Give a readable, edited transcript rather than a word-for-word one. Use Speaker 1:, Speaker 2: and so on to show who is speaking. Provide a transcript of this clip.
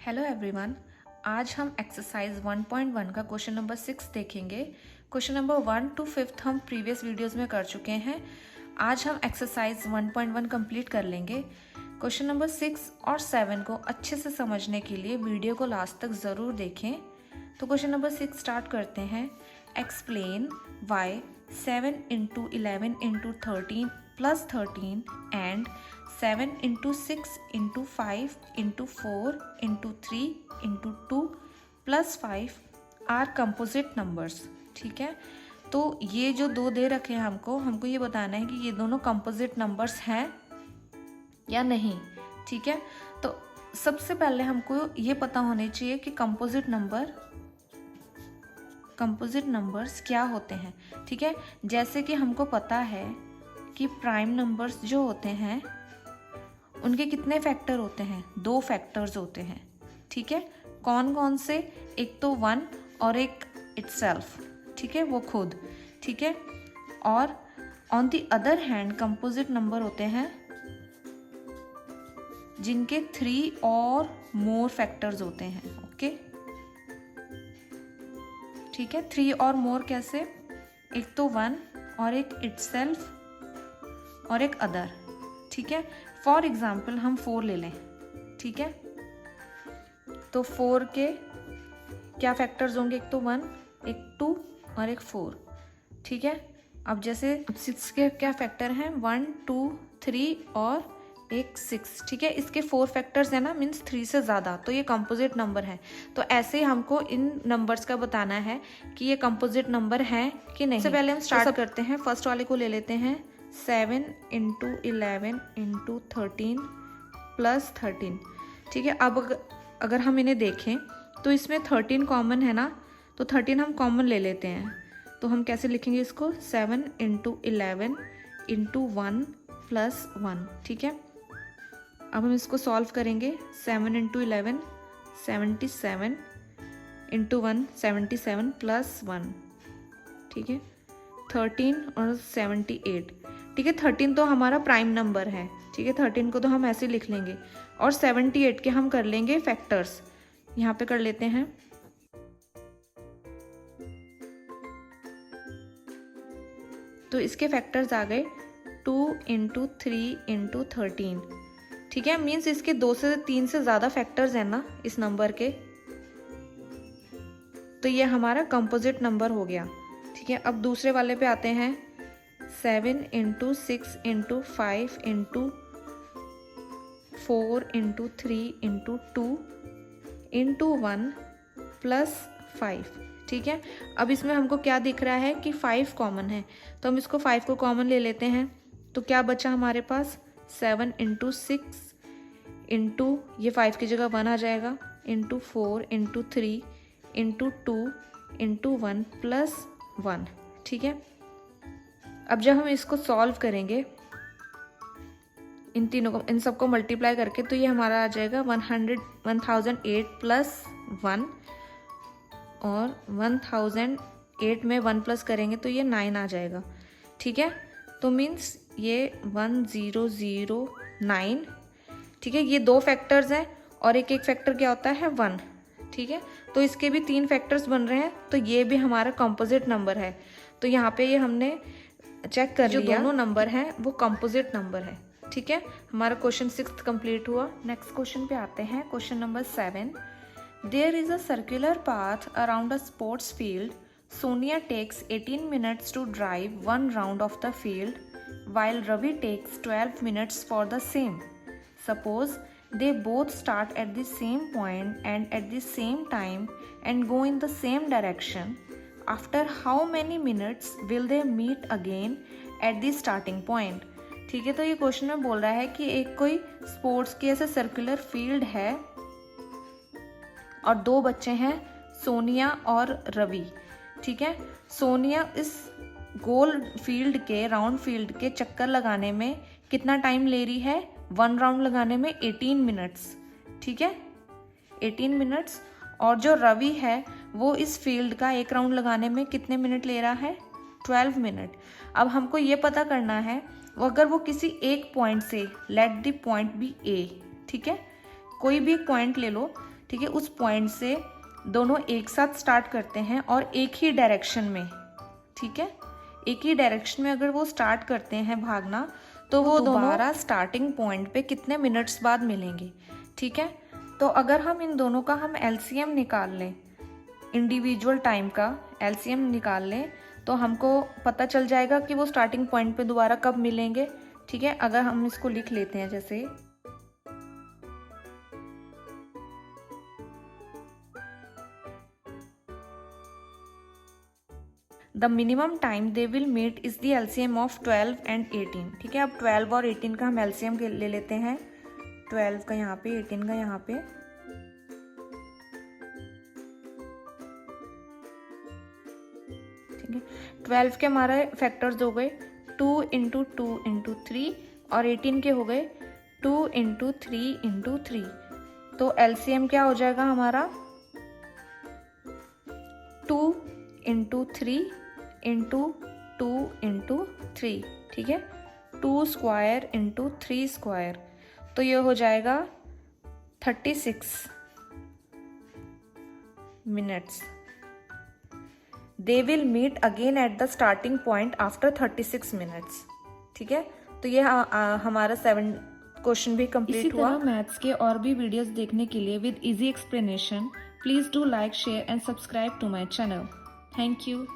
Speaker 1: Hello everyone, आज हम exercise 1.1 का क्वेश्चन नंबर 6 देखेंगे। क्वेश्चन नंबर 1 to 5 हम प्रीवियस वीडियोस में कर चुके हैं। आज हम एक्सरसाइज 1.1 कंप्लीट कर लेंगे। क्वेश्चन नंबर 6 और 7 को अच्छे से समझने के लिए वीडियो को लास्ट तक ज़रूर देखें। तो क्वेश्चन नंबर 6 स्टार्ट करते हैं। Explain why 7 into 11 into 13 plus 13 and 7 into 6 into 5 into 4 into 3 into 2 plus 5 are composite numbers. ठीक है, तो ये जो दो दे रखे हैं हमको ये बताना है कि ये दोनों कंपोजिट नंबर्स हैं या नहीं। ठीक है, तो सबसे पहले हमको ये पता होने चाहिए कि कंपोजिट नंबर्स क्या होते हैं। ठीक है, जैसे कि हमको पता है कि प्राइम नंबर्स जो होते हैं उनके कितने फैक्टर होते हैं, 2 फैक्टर्स होते हैं। ठीक है, कौन कौन से, एक तो 1 और एक इटसेल्फ। ठीक है, वो खुद। ठीक है, और on the other hand composite number होते हैं जिनके 3 और मोर फैक्टर्स होते हैं। ओके, ठीक है, 3 और मोर कैसे, एक तो 1 और एक इटसेल्फ और एक अदर। ठीक है, फॉर एग्जाम्पल हम 4 ले लें। ठीक है, तो 4 के क्या फैक्टर्स होंगे, एक तो 1, एक 2 और एक 4। ठीक है, अब जैसे 6 के क्या फैक्टर हैं, 1, 2, 3 और एक 6। ठीक है, इसके 4 फैक्टर्स है ना, मीन्स 3 से ज़्यादा, तो ये कंपोजिट नंबर है। तो ऐसे ही हमको इन नंबर्स का बताना है कि ये कंपोजिट नंबर हैं कि नहीं। सबसे पहले हम स्टार्ट करते हैं, फर्स्ट वाले को ले लेते हैं। 7 into 11 into 13 plus 13। ठीक है, अब अगर हम इन्हें देखें तो इसमें 13 कॉमन है ना, तो 13 हम कॉमन ले लेते हैं। तो हम कैसे लिखेंगे इसको, 7 into 11 into 1 plus 1। ठीक है, अब हम इसको सॉल्व करेंगे। 7 into 11 77 into 1 77 plus 1। ठीक है, 13 और 78। ठीक है, 13 तो हमारा प्राइम नंबर है। ठीक है, 13 को तो हम ऐसे लिख लेंगे, और 78 के हम कर लेंगे फैक्टर्स। यहाँ पे कर लेते हैं। तो इसके फैक्टर्स आ गए 2 into 3 into 13। ठीक है, मीन्स इसके 2 से 3 से ज़्यादा फैक्टर्स हैं ना इस नंबर के, तो ये हमारा कंपोजिट नंबर हो गया। ठीक है, अब दूसरे वाले पे आते हैं। 7 into 6 into 5 into 4 into 3 into 2 into 1 plus 5। ठीक है, अब इसमें हमको क्या दिख रहा है कि 5 कॉमन है, तो हम इसको 5 को कॉमन ले लेते हैं। तो क्या बचा हमारे पास, 7 into 6 into, ये 5 की जगह 1 आ जाएगा, into 4 into 3 into 2 into 1 plus 1। ठीक है, अब जब हम इसको सॉल्व करेंगे, इन तीनों को, इन सबको मल्टीप्लाई करके, तो ये हमारा आ जाएगा 1008 प्लस 1, और 1008 में 1 प्लस करेंगे तो ये 9 आ जाएगा। ठीक है, तो मीन्स ये 1009। ठीक है, ये 2 फैक्टर्स हैं और एक एक फैक्टर क्या होता है, 1। ठीक है, तो इसके भी 3 फैक्टर्स बन रहे हैं, तो ये भी हमारा कंपोजिट नंबर है। तो यहाँ पे ये हमने चेक कर लिया, जो दोनों नंबर हैं वो कंपोजिट नंबर है। ठीक है, हमारा क्वेश्चन 6 कंप्लीट हुआ। नेक्स्ट क्वेश्चन पे आते हैं, question number 7। There is a circular path around a sports field. Sonia takes 18 minutes to drive 1 round of the field, while Ravi takes 12 minutes for the same. Suppose they both start at the same point and at the same time and go in the same direction. After how many minutes will they meet again at the starting point? ठीक है, तो ये question में बोल रहा है कि एक कोई स्पोर्ट्स की ऐसे सर्कुलर फील्ड है और 2 बच्चे हैं, सोनिया और रवि। ठीक है, सोनिया इस गोल फील्ड के, राउंड फील्ड के चक्कर लगाने में कितना टाइम ले रही है, 1 राउंड लगाने में 18 मिनट्स। ठीक है, 18 मिनट्स। और जो रवि है वो इस फील्ड का एक राउंड लगाने में कितने मिनट ले रहा है, 12 मिनट। अब हमको ये पता करना है, अगर वो किसी एक पॉइंट से, लेट द पॉइंट बी ए। ठीक है, कोई भी पॉइंट ले लो। ठीक है, उस पॉइंट से दोनों एक साथ स्टार्ट करते हैं और एक ही डायरेक्शन में, ठीक है, एक ही डायरेक्शन में अगर वो स्टार्ट करते हैं भागना, तो वो दोबारा स्टार्टिंग पॉइंट पे कितने मिनट्स बाद मिलेंगे, ठीक है। तो अगर हम इन दोनों का हम एलसीएम निकाल लें, इंडिविजुअल टाइम का एलसीएम निकाल लें, तो हमको पता चल जाएगा कि वो स्टार्टिंग पॉइंट पे दोबारा कब मिलेंगे, ठीक है। अगर हम इसको लिख लेते हैं जैसे the minimum time they will meet is the LCM of 12 and 18, ठीक है। अब 12 और 18 का हम एलसीएम ले लेते हैं, 12 का यहाँ पे, 18 का यहाँ पे, ठीक है। 12 के हमारे फैक्टर्स हो गए 2 इंटू 2 इंटू 3 और 18 के हो गए 2 इंटू 3 इंटू 3। तो एलसीएम क्या हो जाएगा हमारा 2 इंटू 3 इंटू 2 इंटू 3, ठीक है, 2 स्क्वायर इंटू 3 स्क्वायर, तो ये हो जाएगा 36 minutes. They will meet again at the starting point after 36 minutes, ठीक है। तो ये हमारा 7 क्वेश्चन भी कंप्लीट हुआ। मैथ्स के और भी वीडियोस देखने के लिए with easy explanation please do like, share and subscribe to my channel. Thank you.